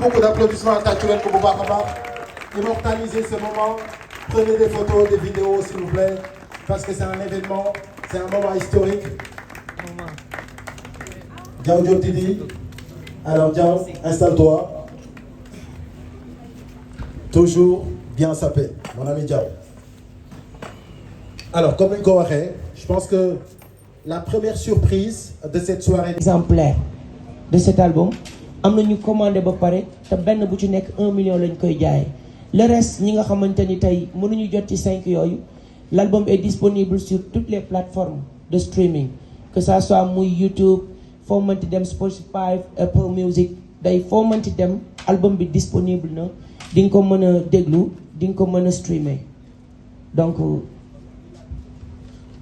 Beaucoup d'applaudissements à Tatuel Koubouba. Immortalisez ce moment. Prenez des photos, des vidéos, s'il vous plaît, parce que c'est un événement, c'est un moment historique. Diao Diop Didi. Alors Diao, installe-toi. Toujours bien sapé, mon ami Diao. Alors, comme une cohérence, je pense que la première surprise de cette soirée exemplaire de cet album am na ñu commandé ba pare te benn bu ci nekk 1 million lañ koy jaayee le reste ñi nga xamante ni tey mënuñu jot ci 5 yooyu l'album est disponible sur toutes les plateformes de streaming que ça soit muy YouTube foo mënti dem Spotify Apple Music day foo mënti dem album bi disponible na di nga ko mën a déglu di nga ko mën a streamer donc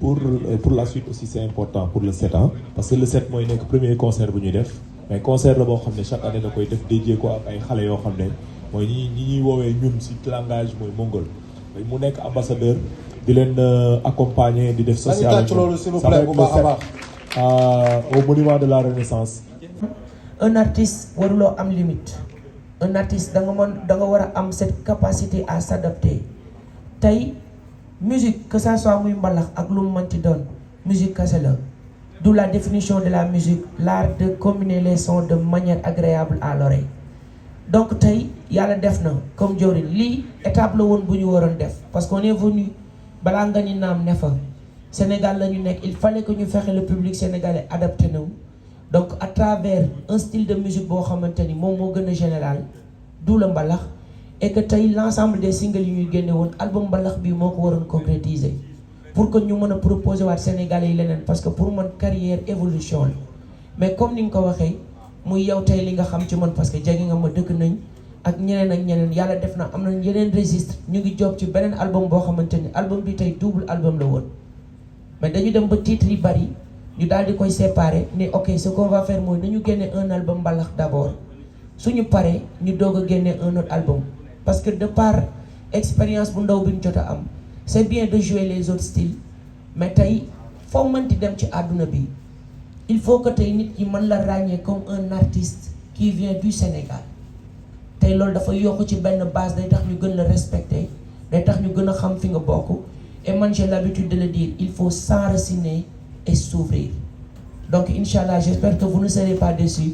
pour la suite aussi c'est important pour le 7 ans parce que le 7 mooy nekk premier concert bu ñuy def mais concert la boo xam ne chaque année da koy def dédié ko ak ay xale yoo xam ne mooy ñi ñuy woowee ñun ci langage mooy mongol mu nekk ambassadeur di leen accompagner di def social ça va être le 7 au monument de la Renaissance. Un artiste waruloo am limite un artiste da nga war a am cette capacité à s'adapter tey musique que ça soit muy mbalax ak lu mu mënti doon musique kese la d'où la définition de la musique l'art de combiner les sons de manière agréable à l'oreille donc tey yàlla def na comme jawriñ lii étape la woon bu ñu waroon def parce qu'on est venu balaa nga ni naam ne fa Sénégal la ñu nekk il fallait que ñu fexe le public sénégalais adapté na donc à travers un style de musique boo xamante ni moom moo gën a général d'où la mbalax et que tey l'ensemble des singles yi ñuy génne woon album mbalax bi moo ko waroon concrétiser pour que ñu mën a proposer waat Sénégalais yi leneen parce que pour man carrière évolution la mais comme ni nga ko waxee muy yow tey li nga xam ci man parce que jege nga ma dëkk nañ ak ñeneen yàlla def na am nañ yeneen registre ñu ngi job ci beneen album boo xamante ni album bi tey double album la woon mais dañu dem ba titres yi bari ñu daal di koy séparer ni ok ce qu'on va faire mooy nañu génne un album mbalax d'abord suñu paree ñu doog a génne un autre album parce que de par expérience bu ndaw bi ñu jot a am c'est bien de jouer les autres styles mais tey foo mënti dem ci àdduna bi il faut que tey nit ñi mën la ràññee comme un artiste qui vient du Sénégal tey loolu dafa yokk ci benn base day tax ñu gën la respecter day tax ñu gën a xam fi nga bokk et man j'ai l'habitude de le dire il faut s'enraciner et s'ouvrir donc Inch'Allah j'espère que vous ne serez pas déçus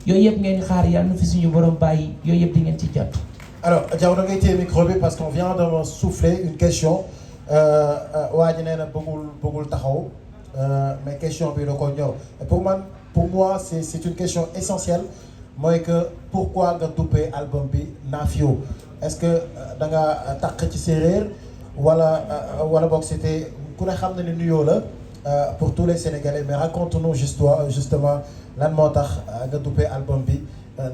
yooyu yëpp ngeen xaar yàlla na fi suñu borom bàyyi yooyu yëpp di ngeen ci jot. Alors, Diao da ngay téye micro bi parce qu'on vient de me souffler une question waa ji nee na bëggul taxaw mais question bi da ko ñëw pour moi c'est une question essentielle mooy que pourquoi nga duppee album bi Nafio est-ce que da nga taq ci séeréer wala boog c'était ku ne xam na ne nuyoo la pour tous les Sénégalais mais raconte-nous justement lan moo tax nga duppee album bi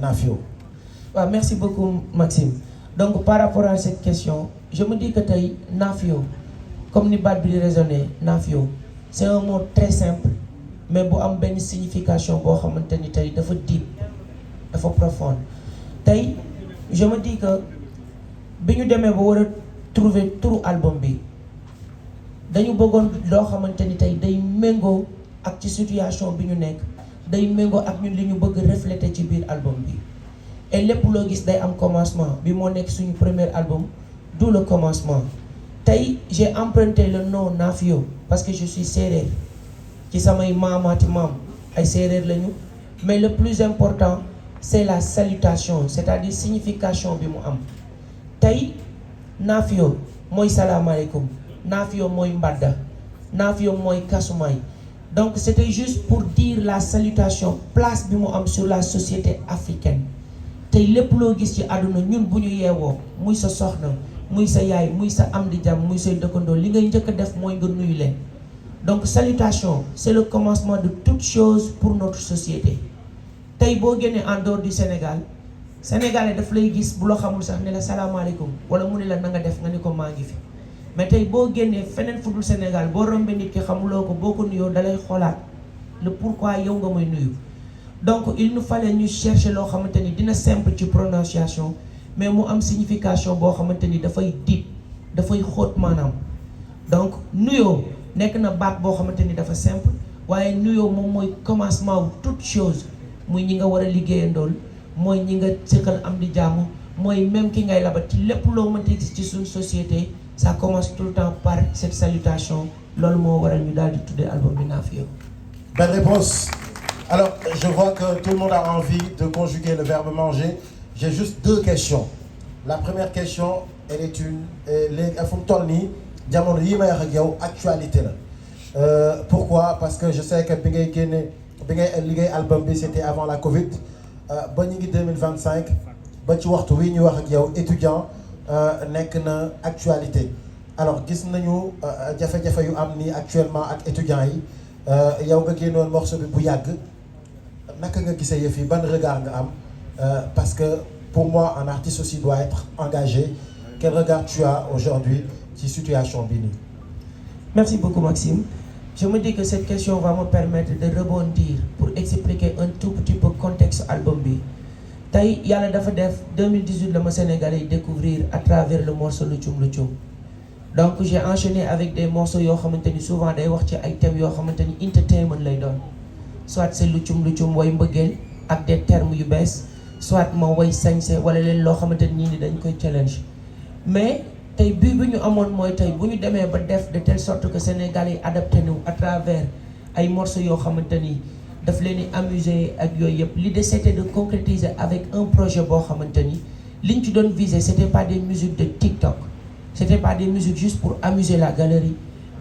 Nafio. waaw merci beaucoup Maxime donc par rapport à cette question je me dis que tey Nafio comme ni baat bi di résonner Nafio c'est un mot très simple mais bu am benn signification boo xamante ni tey dafa deep dafa profonde tey je me dis que bi ñu demee ba war a trouver turu album bi dañu bëggoon loo xamante ni tey day méngoo ak ci situation bi ñu nekk day méngoo ak ñun li ñu bëgg refléter ci biir album bi et lépp loo gis day am commencement bi moo nekk suñu premier album d'où le commencement tey j'ai emprunté le nom Nafio parce que je suis séeréer ci samay maamaati maam ay séeréer lañu mais le plus important c'est la salutation c'est-à-dire signification bi mu am tey Nafio mooy salaamaaleykum Nafio mooy mbadda Nafio mooy kasumay donc c'était juste pour dire la salutation place bi mu am sur la société africaine tey lépp loo gis ci àdduna ñun bu ñu yeewoo muy sa soxna muy sa yaay muy sa am di jàmm muy say dëkkandoo li ngay njëkk a def mooy nga nuyu leen donc salutation c'est le commencement de toute chose pour notre société tey boo génnee en dehors du Sénégal sénégalais daf lay gis bu loo xamul sax ne la salaamaaleykum wala mu ne la na nga def nga ni ko maa ngi fi mais tey boo génnee feneen fu dul Sénégal boo rombee nit ki xamuloo ko boo ko nuyoo dalay xoolaat le pourquoi yow nga may nuyu donc il nous fallait ñu chercher loo xamante ni dina simple ci prononciation mais mu am signification boo xamante ni dafay deep dafay xóot maanaam donc nuyoo nekk na baat boo xamante ni dafa simple waaye nuyoo moom mooy commencement wu toute chose muy ñi nga war a liggéeyandool mooy ñi nga sëkkal am di jàmm mooy même ki ngay labat ci lépp loo mënti gis ci suñu société ça commence tout le temps par cette salutation loolu moo waral ñu daal di tuddee album bi Nafio. Belle réponse. Alors je vois que tout le monde a envie de conjuguer le verbe manger. J'ai juste 2 questions. La première question elle est léegi fu mu toll nii jamono yi may wax ak yow actualité la pourquoi parce que je sais que bi ngay liggéey album bi c'était avant la Covid ba ñu ngi 2025 ba ci waxtu wi ñu wax ak yow étudiant nekk na actualité alors gis nañu jafe-jafe yu am nii actuellement ak étudiants yi yow nga génnoon morceau bi bu yàgg naka nga gisee yëf yi ban regard nga am parce que pour moi un artiste aussi doit être engagé quel regard tu as aujourd'hui ci situation bi nii. Merci beaucoup Maxime. Je me dis que cette question va me permettre de rebondir pour expliquer un tout petit peu contexte album bi tey yàlla dafa def 2018 la ma Sénégalais yi découvrir à travers le morceau Luccum Luccum donc j'ai enchaîné avec des morceaux yoo xamante ni souvent day wax ci ay thèmes yoo xamante ni entertainment lay doon soit c'est Luccum Luccum way mbëggeel ak des termes yu bees soit ma way sañse wala leen loo xamante ni dañ koy challenge mais tey bii bi ñu amoon mooy tey bu ñu demee ba def de telle sorte que Sénégal yi adapté nu à travers ay morceaux yoo xamante ni daf leen di amuser ak yooyu yëpp l'idée c'était de concrétiser avec un projet boo xamante ni liñ ci doon viser c'était pas des musiques de TikTok c'était pas des musiques juste pour amuser la galerie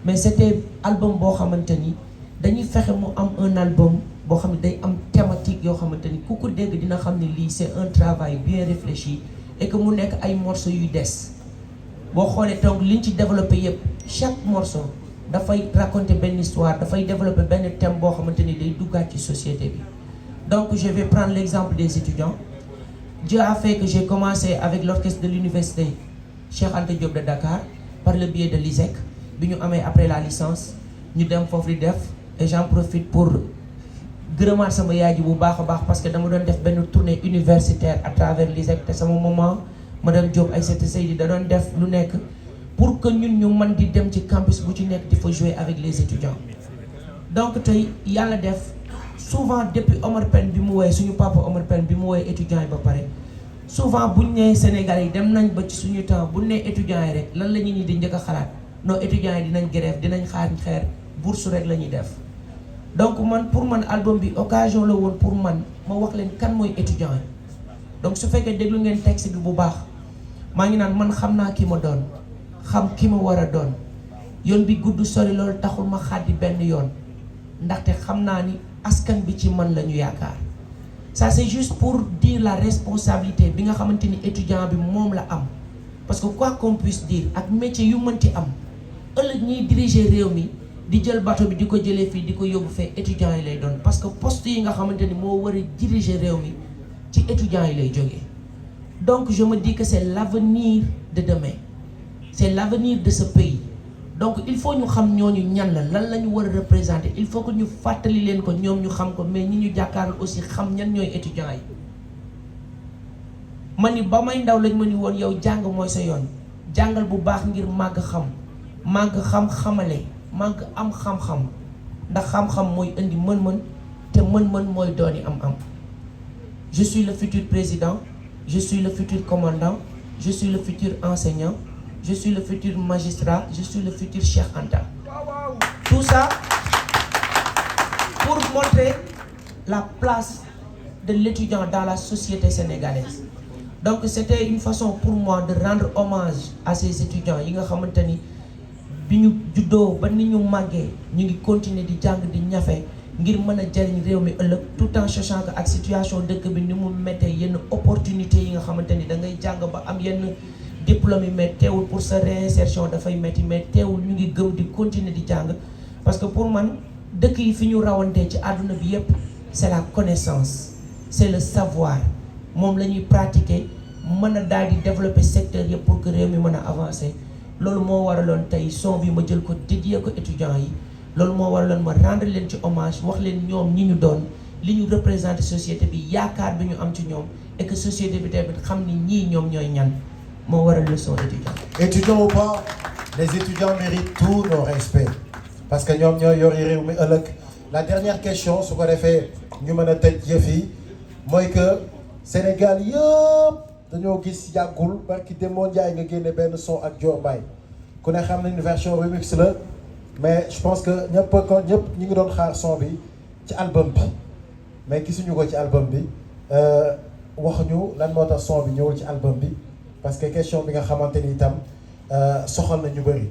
mais c'était album boo xamante ni dañuy fexe mu am un album boo xam ne day am thématique yoo xamante ni ku ko dégg dina xam ne lii c'est un travail bien réfléchi et que mu nekk ay morceaux yuy des boo xoolee donc liñ ci développé yëpp chaque morceau dafay raconter benn histoire dafay développer benn thème boo xamante ni day duggaat ci société bi donc je vais prendre l'exemple des étudiants Dieu a fait que j'ai commencé avec l'orchestre de l'université Cheikh Anta Diop de Dakar par le biais de l'ISEC bi ñu amee après la licence ñu dem foofu di def et j'en profite pour gërëmaat sama yaay ji bu baax a baax parce que dama doon def benn tournée universitaire à travers l'ISEC te sama maman madame Diop Aïssata Seydi da doon def lu nekk pour que ñun ñu mën di dem ci campus bu ci nekk di fa jouer avec les étudiants donc tey yàlla def souvent depuis Omar Pène bi mu woowee suñu papa Omar Pène bi mu woowee étudiants yi ba pare souvent buñ nee Sénégal yi dem nañ ba ci suñu temps buñ nee étudiants yi rek lan la ñuy ni di njëkk a xalaat non étudiants yi dinañ grève dinañ xeer bourse rek la ñuy def donc man pour man album bi occasion la woon pour man ma wax leen kan mooy étudiant yi donc su fekkee déglu ngeen texte bi bu baax maa ngi naan man xam naa ki ma doon xam ki ma war a doon yoon bi gudd sori loolu taxul ma xàddi benn yoon ndaxte xam naa ni askan bi ci man la ñu yaakaar ça c'est juste pour dire la responsabilité bi nga xamante ni étudiant bi moom la am parce que quoi qu'on puisse dire ak métier yu mënti am ëllëg ñiy diriger réew mi di jël bateau bi di ko jëlee fii di ko yóbbu fee étudiants yi lay doon parce que poste yi nga xamante ni moo war a diriger réew mi ci étudiants yi lay jógee donc je me dis que c'est l'avenir de demain c'est l'avenir de ce pays donc il faut ñu xam ñooñu ñan la lan la ñu war a représenter il faut que ñu fàttali leen ko ñoom ñu xam ko mais ñi ñu jàkkaarloo aussi xam ñan ñooy étudiants yi ma ni ba may ndaw lañ ma ni woon yow jàng mooy sa yoon jàngal bu baax ngir màgg xam xamale màgg am xam-xam ndax xam-xam mooy indi mën-mën te mën-mën mooy dooni am je suis le futur président je suis le futur commandant je suis le futur enseignant je suis le futur magistrat je suis le futur Cheikh Anta tout ça pour montrer la place de l'étudiant dans la société sénégalaise donc c'était une façon pour moi de rendre hommage à ces étudiants yi nga xamante ni bi ñu juddoo ba ni ñu màggee ñu ngi continuer di jàng di ñafe ngir mën a jariñ réew mi ëllëg tout en sachant que ak situation dëkk bi ni mu méttee yenn opportunité yi nga xamante ni da ngay jàng ba am yenn diplôme yi mais teewul pour sa réinsertion dafay métti mais teewul ñu ngi gëm di continuer di jàng parce que pour man dëkk yi fi ñu rawantee ci àdduna bi yépp c'est la connaissance c'est le savoir moom la ñuy pratiquer mën a daal di développer secteur yépp pour que réew mi mën a avancer loolu moo waraloon tey son bi ma jël ko dédié ko étudiants yi loolu moo waraloon ma rendre leen ci hommage wax leen ñoom ñi ñu doon li ñu représenter société bi yaakaar bi ñu am ci ñoom et que société bi tamit xam ni ñii ñoom ñooy ñan moo waral le son étudiant. Étudiants ou pas, les étudiants méritent tout nos respects parce que ñoom ñooy yori réew mi ëllëg. La dernière question su ko defee ñu mën a tëj yëf yi mooy que Sénégal yëpp dañoo gis yàggul barki Demba Ndiaye nga génne benn son ak Dior Mbaye ku ne xam nañ version remix la mais je pense que ñëpp ñu ngi doon xaar son bi ci album bi mais gisuñu ko ci album bi waxuñu lan moo tax son bi ñëwul ci album bi parce que question bi nga xamante ni itam soxal na ñu bëri.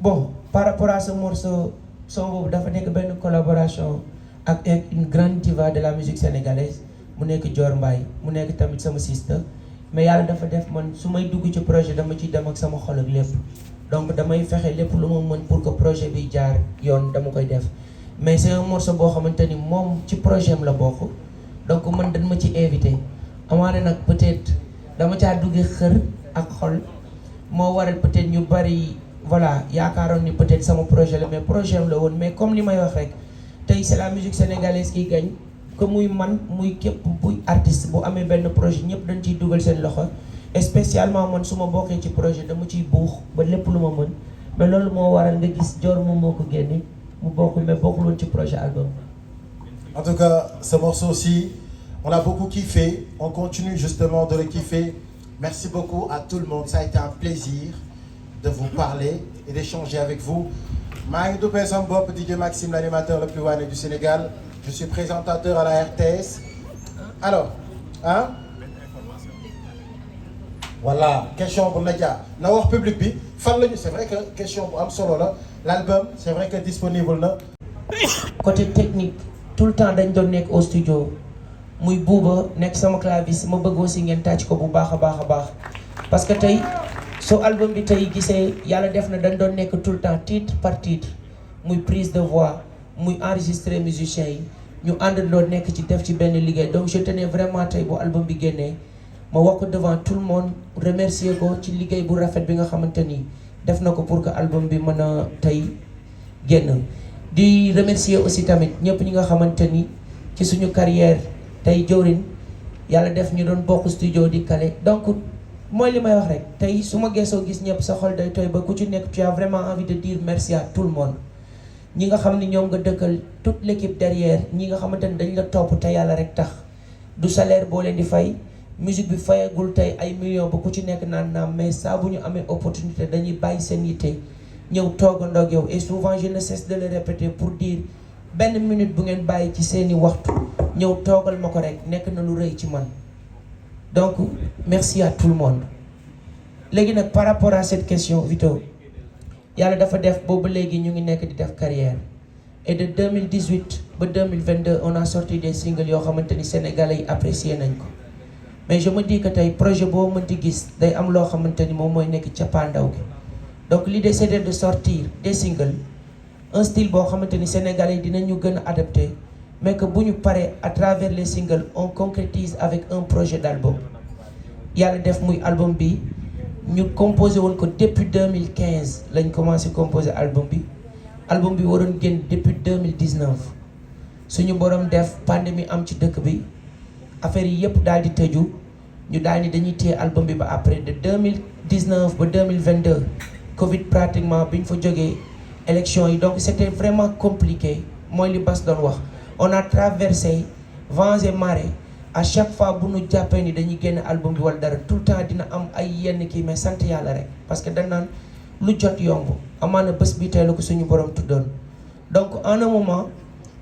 Bon, par rapport à ce morceau, son boobu dafa nekk benn collaboration ak une grande diva de la musique sénégalaise mu nekk Dior Mbaye mu nekk tamit sama sister mais yàlla dafa def man su may dugg ci projet dama ciy dem ak sama xol ak lépp donc damay fexe lépp lu ma mën pour que projet bi jaar yoon dama koy def mais c'est un morceau boo xamante ni moom ci projet am la bokk donc man dañ ma ci invité amaana nag peut-être dama caa duggee xër ak xol moo waral peut-être ñu bari voilà yaakaaroon ni peut-être sama projet la mais projet am la woon mais comme li may wax rek tey c'est la musique sénégalaise qui gagne que muy man muy képp buy artiste bu amee benn projet ñëpp dañ ciy dugal seen loxo et spécialement man su ma bokkee ci projet dama ciy buux ba lépp lu ma mën mais loolu moo waral nga gis Dior moom moo ko génne mu bokk mais bokkul woon ci projet album. En tout cas ce morceau-ci on a beaucoup kiffé on continue justement de le kiffer merci beaucoup à tout le monde ça a été un plaisir de vous parler et d'échanger avec vous. maa ngi duppee sama bopp DJ Maxime l'animateur le plus wané du Sénégal je suis présentateur à la RTS alors ah voilà question bu Nadia na wax public bi fan lañu c'est vrai que question bu am solo la l'album c'est vrai que disponible na. côté technique tout le temps dañ doon nekk au studio muy buuba nekk sama clavis ma bëgg aussi ngeen tàcc ko bu baax a baax a baax parce que tey soo album bi tey gisee yàlla def na dañ doon nekk tout le temps titre par titre muy prise de voix muy enregistrer musiciens yi ñu àndandoo nekk ci def ci benn liggéey donc je tenais vraiment tey bu album bi génnee ma wax ko devant tout le monde remercier ko ci liggéey bu rafet bi nga xamante ni def na ko pour que album bi mën a tey génn di remercier aussi tamit ñëpp ñi nga xamante ni ci suñu carrière tey jawrin yàlla def ñu doon bokk studio di kale donc mooy li may wax rek tey su ma geesoo gis ñëpp sa xol day tooy ba ku ci nekk tu as vraiment envie de dire merci à tout le monde ñi nga xam ni ñoom nga dëkkal toute l'équipe derrière ñi nga xamante ni dañ la topp te yàlla rek tax du salaire boo leen di fay musique bi fayagul tey ay millions ba ku ci nekk naan naam mais saa bu ñu amee opportunité dañuy bàyyi seen yitte ñëw toogandoo ak yow et souvent je ne cesse de le répéter pour dire benn minute bu ngeen bàyyi ci seeni waxtu ñëw toogal ma ko rek nekk na lu rëy ci man donc merci à tout le monde léegi nag par rapport à cette question Vito yàlla dafa def boobu léegi ñu ngi nekk di def carrière et de 2018 ba 2022 on a sorti des singles yoo xamante ni sénégalais yi apprécié nañ ko mais je me dis que tey projet boo mënti gis day am loo xamante ni moom mooy nekk cappaandaw gi donc l'idée c'était de sortir des singles un style boo xamante ni sénégalais yi dinañu gën a adapté mais que bu ñu paree à travers les singles on concrétise avec un projet d'album yàlla def muy album bi ñu composé woon ko depuis 2015 lañ commencé composer album bi waroon génn depuis 2019 suñu borom def pandémie am ci dëkk bi affaire yi yëpp daal di tëju ñu daal di dañuy téye album bi ba après de 2019 ba 2022 Covid pratiquement bi ñu fa jógee élection yi donc c'était vraiment compliqué mooy li Bass doon wax on a traversé vents et marées à chaque fois bu ñu jàppee ni dañuy génn album bi wala dara tout le temps dina am ay yenn kii mais sant yàlla rek parce que dañ naan lu jot yomb amaana bés bi tey la ko suñu borom tuddoon donc en un moment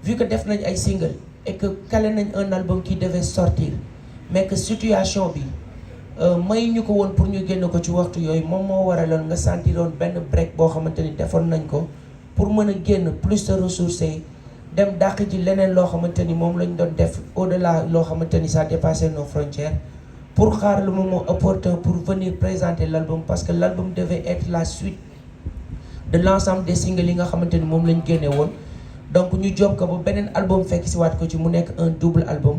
vu que def nañ ay single et que calé nañ un album qui devait sortir mais que situation bi may ñu ko woon pour ñu génn ko ci waxtu yooyu moom moo waraloon nga sentiroon benn break boo xamante ni defoon nañ ko pour mën a génn plus se ressourcer dem dàq ji leneen loo xamante ni moom lañ doon def au-delà loo xamante ni ça dépassait nos frontières pour xaar le moment opportun pour venir présenter l'album parce que l'album devait être la suite de l'ensemble des singles yi nga xamante ni moom lañ génne woon donc ñu jom ko ba beneen album fekk si waat ko ci mu nekk un double album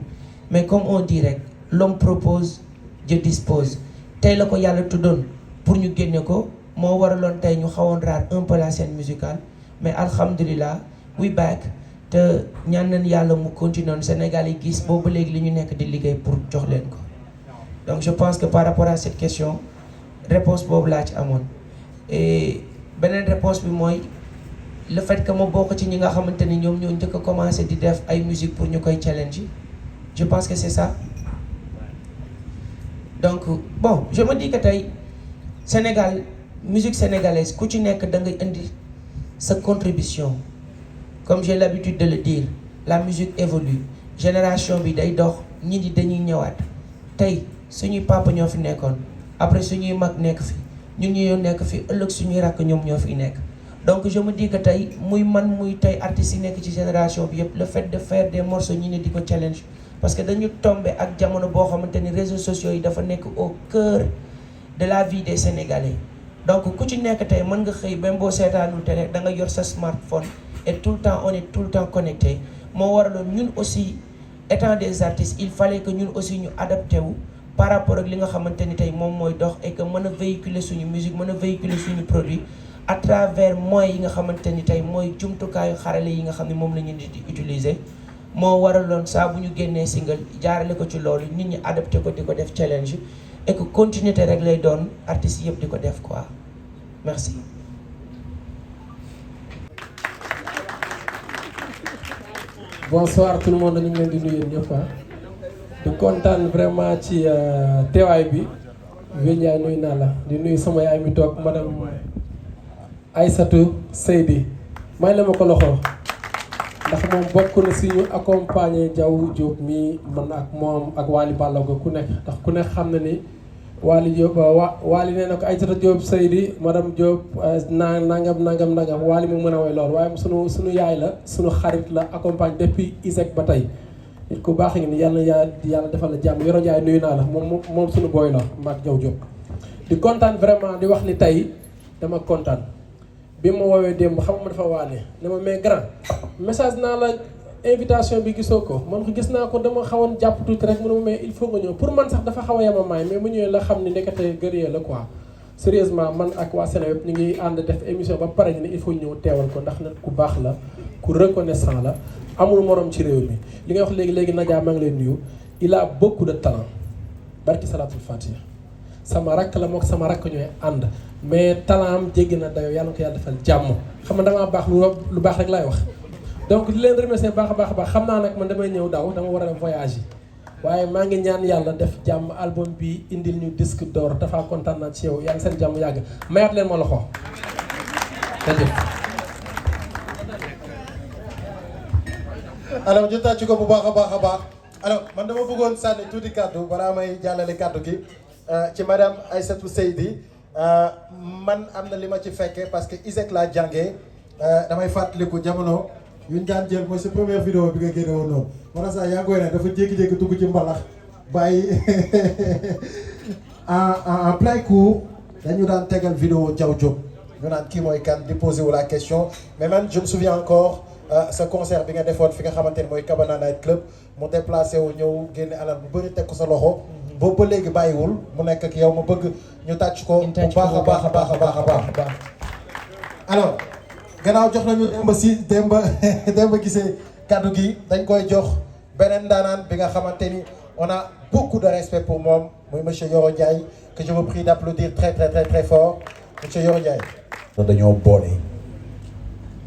mais comme on dit rek l'homme propose Dieu dispose tey la ko yàlla tuddoon pour ñu génne ko moo waraloon tey ñu xawoon raar un peu la scène musicale mais alhamdulillah we back te ñaan nañ yàlla mu continuer Sénégal yi gis boobu léegi li ñu nekk di liggéey pour jox leen ko donc je pense que par rapport à cette question réponse boobu laa ci amoon et beneen réponse bi mooy le fait que ma bokk ci ñi nga xamante ni ñoom ñoo njëkk a commencé di def ay musique pour ñu koy challenge je pense que c'est ça donc bon je me dis que tey Sénégal musique sénégalaise ku ci nekk da ngay indi sa contribution comme j'ai l'habitude de le dire la musique évolue génération bi day dox ñi di dañuy ñëwaat tey suñuy papa ñoo fi nekkoon après suñuy mag nekk fi ñun ñoo nekk fi ëllëg suñuy rakk ñoom ñoo fi nekk donc je me dis que tey muy man muy tey artistes yi nekk ci génération bi yëpp le fait de faire des morceaux ñi ne di ko challenge parce que dañu tombé ak jamono boo xamante ni réseaux sociaux yi dafa nekk au cœur de la vie des Sénégalais donc ku ci nekk tey mën nga xëy même boo seetaanul télé da nga yor sa smartphone et tout le temps on est tout le temps connecté moo waraloon ñun aussi étant des artistes il fallait que ñun aussi ñu adapté wu par rapport ak li nga xamante ni tey moom mooy dox et que mën a véhiculer suñu musique mën a véhiculer suñu produit à travers moyens yi nga xamante ni tey mooy jumtukaayu xarale yi nga xam ne moom la ñu di utiliser moo waraloon saa bu ñu génnee single jaarale ko ci loolu nit ñi adapté ko di ko def challenge et que continuité rek lay doon artistes yëpp di ko def quoi merci. Bonsoir tout le monde, ñu ngi leen di nuyu ñëpp di kontaan vraiment ci teewaay bi Vieux Ndiaye nuyu naa la di nuyu sama yaay mi toog madame Aïssatou Seydi may la ma ko loxo ndax moom bokk na si ñu accompagner Diaw Diop mi man ak moom ak Waly Ballago ku nekk ndax ku nekk xam na ni Waly Diop Waly nee na ko Aïssatou Diop Seydi madame Diop nangam Waly mu mën a woy lool waaye sunu yaay la sunu xarit la accompagne depuis ISEC ba tey nit ku baax ngi ni yàlla defal la jàmm Yoro Ndiaye nuyu naa la moom sunu booy la maag Diaw Diop di kontaan vraiment di wax ni tey dama kontaan bi ma woowee démb xam ma dafa waane ne ma mais grand message naa la invitation bi gisoo ko man ko gis naa ko dama xawoon jàpp tuuti rek mu ne ma mais il faut nga ñëw pour man sax dafa xaw a yemamaay mais mu ñëwee la xam ni nekkate gërëyee la quoi sérieusement man ak waa Sénégal ñu ngi ànd def émission ba pare ñu ne il faut ñëw teewal ko ndax nag ku baax la ku reconnaissant la amul morom ci réew mi li ngay wax léegi Nadia maa ngi leen nuyu il a beaucoup de talent barki salatul fatiha sama rakk la mook sama rakk ñooy ànd mais talent am jéggi na dayoo yàlla na ko yàlla defal jàmm xam nga damaa baax lu baax rek laay wax donc di leen remercier baax a baax xam naa nag man damay ñëw daw dama war a dem voyage yi waaye maa ngi ñaan yàlla def jàmm album bi indil ñu disque d'or dafa kontaan naa ci yow yàlla seen jàmm yàgg mayaat leen ma loxo jërëjëf. alors ñu tàcc ko bu baax a baax alors man dama bëggoon sànni tuuti kàddu balaa may jàllale kàddu gi ci madame Aïssatou Seydi man am na li ma ci fekkee parce que ISEC laa jàngee damay fàttaliku jamono yuñ daan jël mooy sa première vidéo bi nga génne woon noonu moo sax yaa ngi koy ne dafa jékki-jékki dugg ci mbalax bàyyi en plein cours dañu daan tegal vidéo Diaw Diop ñu naan kii mooy kan di posé wu la question mais man je me souviens encore ce concert bi nga defoon fi nga xamante ni mooy Cabana Night Club mu déplacé wu ñëw génne alal bu bëri teg ko sa loxo boobu ba léegi bàyyiwul mu nekk ak yow ma bëgg ñu tàcc ko bu baax a baax alors gannaaw jox nañu Demba gisee kaddu gi dañ koy jox beneen ndaanaan bi nga xamante ni on a beaucoup de respect pour moom muy monsieur Yoro Ndiaye que je vous prie d'applaudir très fort monsieur Yoro Ndiaye. dañoo boole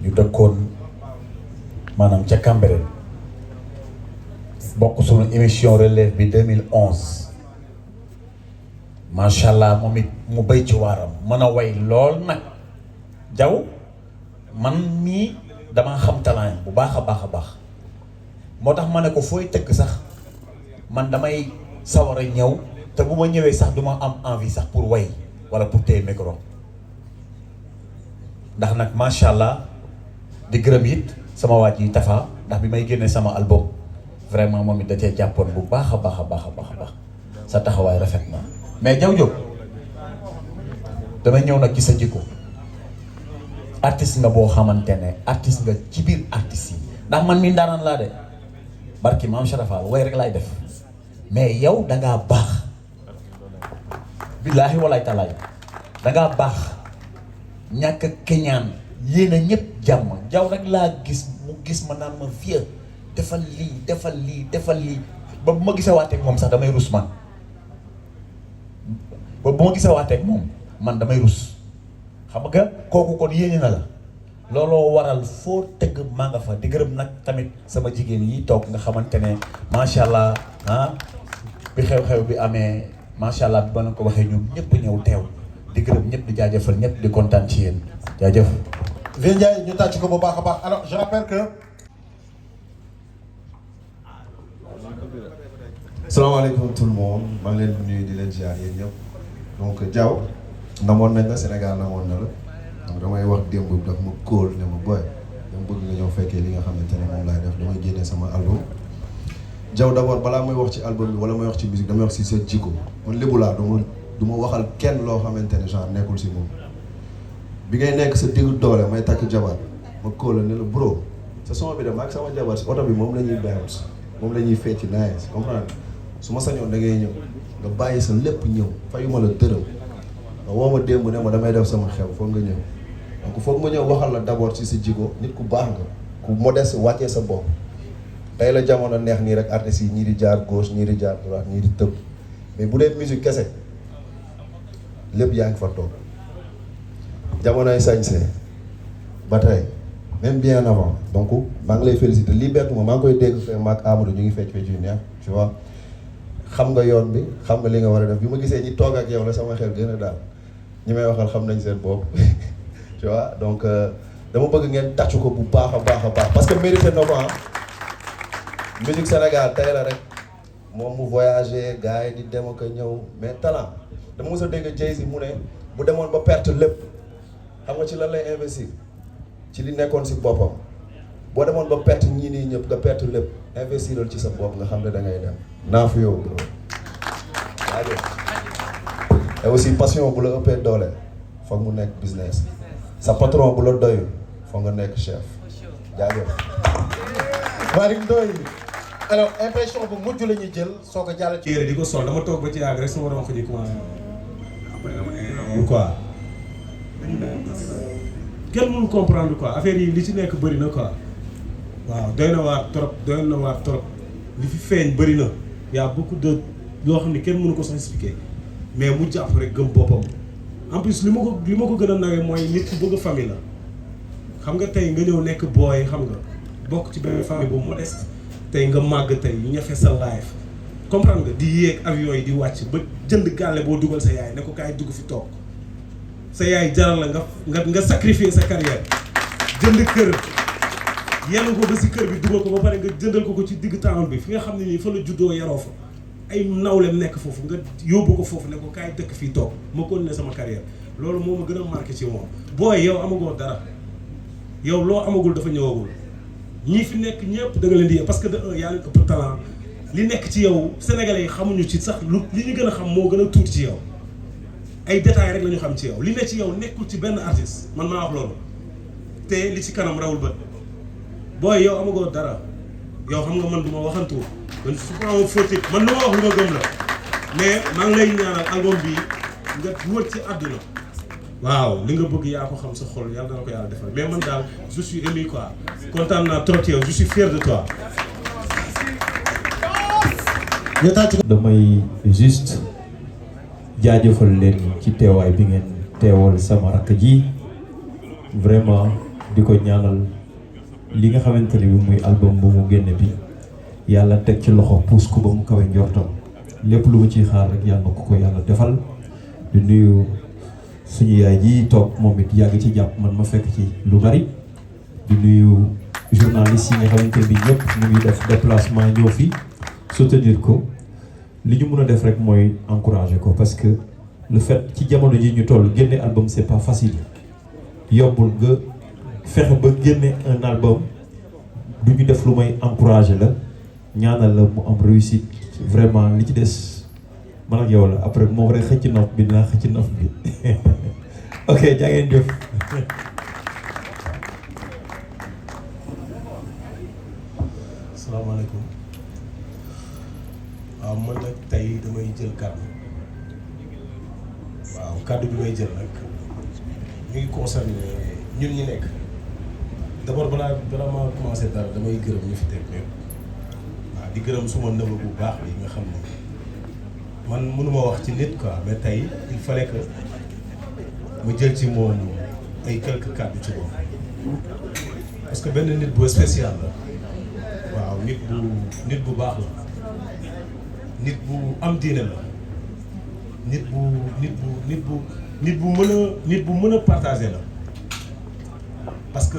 ñu dëkkoon maanaam ca Cambérène bokk sunu émission relève bi 2011 macha allah moom it mu béy ci waaram mën a way lool nag Diaw man mii damaa xam talent bu baax a baax moo tax ma ne ko fooy tëgg sax man damay sawar a ñëw te bu ma ñëwee sax duma am envie sax pour way wala pour téye micro ndax nag macha allah di gërëm it sama waaj yi Tafa ndax bi may génnee sama album vraiment moom it da cee jàppoon bu baax a baax sa taxawaay rafet na mais Diaw Diop damay ñëw nag ci sa jikko artiste nga boo xamante ne artiste nga ci biir artiste yi ndax man mii ndaanaan laa de barki maam Sharafal way rek laay def mais yow dangaa baax billaahi walaay talaay dangaa baax ñàkk keñaan yéen a ñëpp jàmm Diaw rek laa gis mu gis ma naan ma vieux defal lii ba bu ma gisee waateeg moom sax damay rus man ba bu ma gisee waateeg moom man damay rus xam nga kooku kon yéene na la looloo waral foo tëgg maa nga fa di gërëm nag tamit sama jigéen yi toog nga xamante ne macha allah bi xew-xew bi amee macha allah bi ba na ko waxee ñoom ñëpp ñëw teew di gërëm ñëpp di jaajëfal ñëpp di kontaan ci yéen jaajëf. Vieux Ndiaye ñu tàcc ko bu baax a baax alors je rappelle que. salaamaaleykum tout le monde maa ngi leen di nuyu di leen ziar yéen ñëpp donc Diaw namoon nañ la Sénégal namoon na la donc damay wax démb daf ma kóol ne ma boy dama bëgg nga ñëw fekkee li nga xamante ne moom laay def damay génnee sama album. Diaw d'abord balaa may wax ci album bi wala may wax ci musique damay wax si sa jikko man lébu laa du ma waxal kenn loo xamante ne genre nekkul si moom bi ngay nekk sa diggu doole may takk jabar ma kóol ne la bro sa son bi de maag sama jabar si oto bi moom la ñuy bounce moom la ñuy fecc nice comprendre su ma sañoon da ngay ñëw nga bàyyi sa lépp ñëw fayuma la dërëm nga woo ma démb ne ma damay def sama xew foog nga ñëw donc foog ma ñëw waxal la d'abord ci sa jikko nit ku baax nga ku modeste wàccee sa bopp tey la jamono neex nii rek artistes yi ñii di jaar gauche ñii di jaar droite ñii di tëb mais bu dee musique kese lépp yaa ngi fa toog jamonoy sañse ba tey même bien avant donc maa ngi lay féliciter lii bettu ma maa ngi koy dégg fee maag Amadou ñu ngi fecc yu neex tu vois xam nga yoon bi xam nga li nga war a def bi ma gisee ñi toog ak yow la sama xel gën a daal ñi may waxal xam nañ seen bopp tu vois donc dama bëgg ngeen tàccu ko bu baax a baax a baax parce que mérité na ko musique Sénégal tey la rek moom mu voyagé gars yi di dem ak ñëw mais talent dama mos a dégg Jay-Z mu ne bu demoon ba perte lépp xam nga ci lan lay investir ci li nekkoon si boppam boo demoon ba perte ñii nii ñëpp nga perte lépp investiral ci sa bopp nga xam ne da ngay dem naa fi yow bro jaajëf et aussi passion bu la ëppee doole foog mu nekk business sa patron bu la doyul foog nga nekk chef jaajëf. Malick Ndoye alors impression bu mujj la ñuy jël soo ko jàll ci. yére di ko sol dama toog ba ci yàgg rek sama ronk ji commencé quoi kenn mënu comprendre quoi affaire yi li ci nekk bëri na quoi waaw doy na waar trop li fi feeñ bëri na y a beaucoup de yoo xam ne kenn mënu ko sax expliquer mais mu jàpp rek gëm boppam en plus li ma ko gën a nawee mooy nit ku bëgg famille la xam nga tey nga ñëw nekk booy xam nga bokk ci benn famille bu modeste tey nga màgg tey ñu ñafe sa life comprendre nga di yéeg avion yi di wàcc ba jënd gàlle boo dugal sa yaay ne ko kaay dugg fi toog sa yaay jaral la nga sacrifier sa carrière jënd kër yenn ko ba si kër bi dugal ko ba pare nga jëndal ko ci digg town bi fi nga xam ne nii fa la juddoo yaroo fa ay nawlem nekk foofu nga yóbbu ko foofu ne ko kaay dëkk fii toog ma continuer sama carrière loolu moo ma gën a marqué ci moom booy yow amagoo dara yow loo amagul dafa ñëwagul ñii fi nekk ñëpp da nga leen di parce que de un yaa leen ëpp talent li nekk ci yow sénégalais yi xamuñu ci sax li ñu gën a xam moo gën a tuuti ci yow ay détails rek la ñu xam ci yow li ne ci yow nekkul ci benn artiste man maa wax loolu te li ci kanam rawul bët booy yow amagoo dara yow xam nga man du ma waxantu man su ko amoon fautif man lu ma wax lu ma gëm la mais maa ngi lay ñaanal album bi nga wër ci àdduna waaw li nga bëgg yaa ko xam sa xol yàlla dana ko yàlla defal mais man daal je suis ému quoi kontaan naa trop ci yow je suis fier de toi. damay juste jaajëfal leen ci teewaay bi ngeen teewal sama rakk ji vraiment di ko ñaanal li nga xamante ne bi muy album bu mu génne bi yàlla teg ci loxo puus ko ba mu kawe njortam lépp lu ma ciy xaar rek yàlla na ko yàlla defal di nuyu suñu yaay ji toog moom it yàgg ci jàpp man ma fekk ci lu bari di nuyu journalistes yi nga xamante ne bi ñëpp ñu ngi def déplacement ñëw fi soutenir ko li ñu mën a def rek mooy encourager ko parce que le fait ci jamono ji ñu toll génne album c'est pas facile yombul nga fexe ba génne un album du ñu def lu may encourager la ñaanal la mu am réussite vraiment li ci des man ak yow la après moom rek xëcc nopp bi dinaa xëcc nopp bi ok jaa ngeen jëf. asalaamaaleykum waaw man nag tey damay jël kàddu waaw kàddu bi may jël nag mi ngi concerné ñun ñi nekk d'abord balaa maa commencé dara damay gërëm ñu fi teg ñëpp waaw di gërëm suma nëba bu baax yi nga xam ne man mënuma wax ci nit quoi mais tey il fallait que ma jël ci moom ay quelques kàddu ci moom parce que benn nit bu spécial la waaw nit bu baax la nit bu am diine la nit bu mën a partager la parce que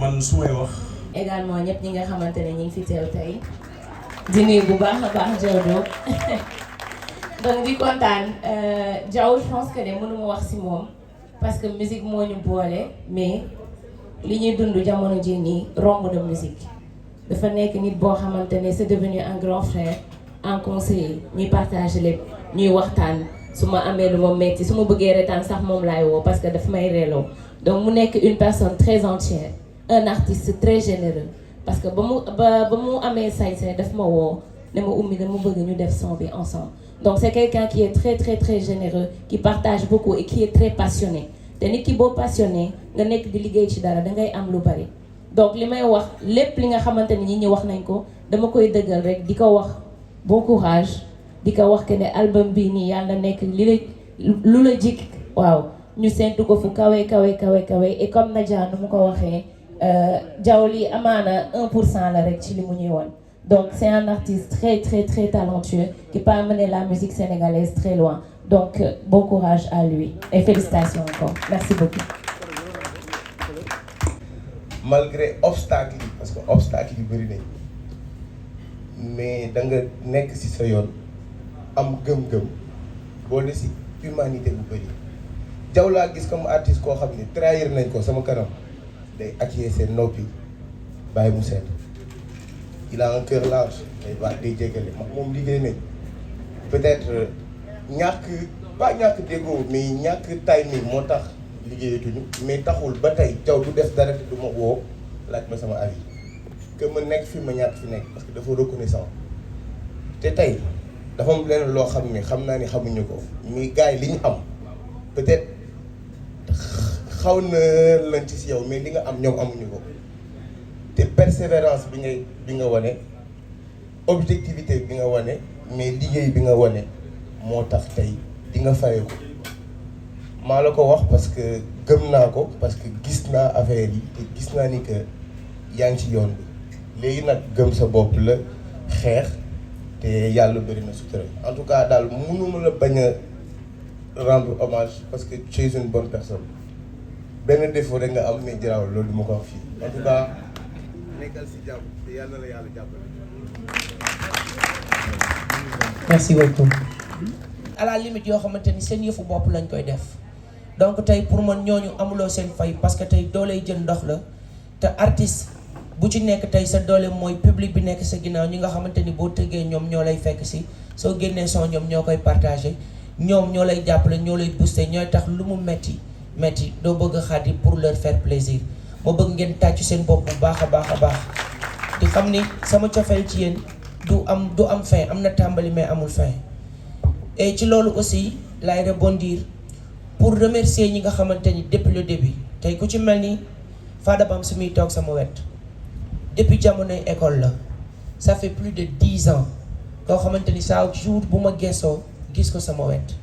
man su may wax. également ñëpp ñi nga xamante ne ñi ngi fi teew tey di nuyu bu baax a baax Diaw Diop donc di kontaan Diaw je pense que ne mënuma wax ci moom parce que musique moo ñu boole mais li ñuy dund jamono ji nii romb na musique dafa nekk nit boo xamante ne c'est devenu un grand frère un conseiller ñuy partager lépp ñuy waxtaan su ma amee lu ma metti su ma bëggee retaan sax moom laay woo parce que daf may reeloo donc mu nekk une personne très entière un artiste très généreux parce que ba mu amee sañ-sañ daf ma woo ne ma Oumy dama bëgg ñu def son bi ensemble donc c'est quelqu'un qui est très très très généreux qui partage beaucoup et qui est très passionné te nit ki boo passionné nga nekk di liggéey ci dara dangay am lu bari donc li may wax lépp li nga xamante ne ñi wax nañ ko dama koy dëggal rek di ko wax bon courage di ko wax que ne album bii nii yàlla nekk lu la jik waaw ñu séntu ko fu kawe et comme Nadia nu mu ko waxee Diaw li amaana 1% la rek ci li mu ñuy woon donc c'est un artiste très très très talentueux qui peut amener la musique sénégalaise très loin donc bon courage à lui et félicitations encore merci beaucoup. malgré obstacle yi parce que obstacle yi bëri nañ mais da nga nekk ci sa yoon am gëm-gëm boole ci humanité bu bëri Diaw laa gis comme artiste koo xam ne trahir nañ ko sama kanam day accueillir seen noppi bàyyi mu sedd il a un cœur large day jéggale moom liggéey nañ peut-être pas ñàkk déggoo mais ñàkk timing moo tax liggéeyatuñu mais taxul ba tey Diaw du def dara te du ma woo laaj ma sama avis que ma nekk fi ma ñàkk fi nekk parce que dafa reconnaissant te tey dafa am leneen loo xam ne xam naa ni xamuñu ko mais gars yi li ñu am peut-être xaw na lañ ci si yow mais li nga am ñoom amuñu ko te persévérance bi nga wane objectivité bi nga wane mais liggéey bi nga wane moo tax tey di nga fayeeku maa la ko wax parce que gëm naa ko parce que gis naa affaire yi te gis naa ni que yaa ngi ci yoon bi léegi nag gëm sa bopp la xeex te yàlla bëri na sutura en tout cas daal mënuma la bañ a rendre hommage parce que tu es une bonne personne benn défaut rek nga am mais jaraaw loolu du ma ko wax fii en tout cas nekkal si jàmm te yàlla na la yàlla jàppale. merci beaucoup. à la limite yoo xamante ni seen yëfu bopp lañ koy def donc tey pour man ñooñu amuloo seen fay parce que tey dooley jën ndox la te artiste bu ci nekk tey sa doole mooy public bi nekk sa ginnaaw ñi nga xamante ni boo tëggee ñoom ñoo lay fekk si soo génnee son ñoom ñoo koy partagé ñoom ñoo lay jàppale ñoo lay booster ñooy tax lu mu metti doo bëgg a xaddi pour leur faire plaisir moo bëgg ngeen tàccu seen bopp bu baax a baax di xam ni sama cofeel ci yéen du am fin am na tàmbali mais amul fin et ci loolu aussi laay rebondir pour remercier ñi nga xamante ni depuis le début tey ku ci mel ni Fada Bam su muy toog sama wet depuis jamonoy école la ça fait plus de 10 ans koo xamante ni chaque jour bu ma gëstoo gis ko sama wet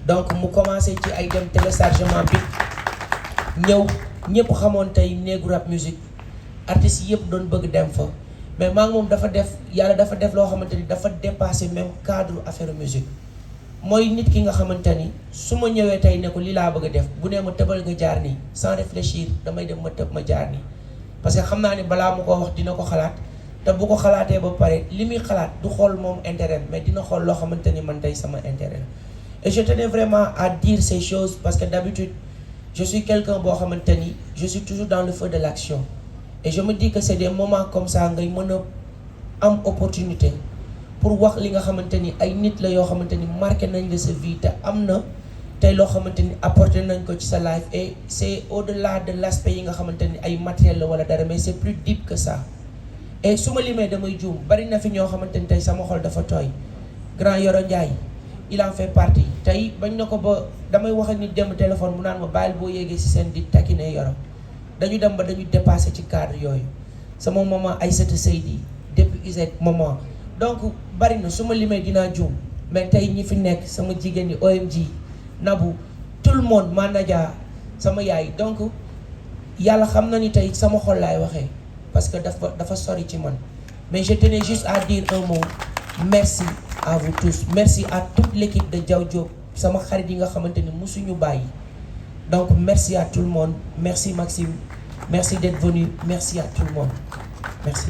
donc mu commencé ci ay dem téléchargement bi ñëw ñëpp xamoon tey néegu rap musique artistes yëpp doon bëgg dem fa mais maa ngi moom yàlla dafa def loo xamante ni dafa dépassé même cadre affaire musique mooy nit ki nga xamante ni su ma ñëwee tey ne ko lii laa bëgg a def bu nee ma tëbal nga jaar nii sans réfléchir damay dem ma tëb ma jaar nii parce que xam naa ni balaa mu ko wax dina ko xalaat te bu ko xalaatee ba pare li muy xalaat du xool moom intérêt mais dina xool loo xamante ni man tey sama intérêt et je tenais vraiment à dire ces choses parce que d'habitude je suis quelqu'un boo xamante ni je suis toujours dans le feu de l'action et je me dis que c'est des moments comme ça ngay mën a am opportunité pour wax li nga xamante ni ay nit la yoo xamante ni marqué nañ la sa vie te am na tey loo xamante ni apporté nañ ko ci sa life et c'est au-delà de l'aspect yi nga xamante ni ay matériel la wala dara mais c'est plus deep que ça et su ma limee damay juum bari na fi ñoo xamante ni tey sama xol dafa tooy grand Yoro Ndiaye il en fait partie tey bañ na ko ba damay wax ak nit dem téléphone mu naan ma bàyyil boo yéegee ci seen di taquiner Yoro dañu dem ba dañu dépassé ci cadre yooyu sama maman Aïssata Seydi depuis ISEC maman donc bari na su ma limee dinaa juum mais tey ñi fi nekk sama jigéen ñi OMG Nabou tout le monde Manadia sama yaay donc yàlla xam na ni tey sama xol laay waxee parce que dafa sori ci man mais je tenais juste à dire un mot merci à vous tous merci à toute l'équipe de Diaw Diop sama xarit yi nga xamante ni musuñu bàyyi donc merci à tout le monde merci Maxime merci d'être venu merci à tout le monde merci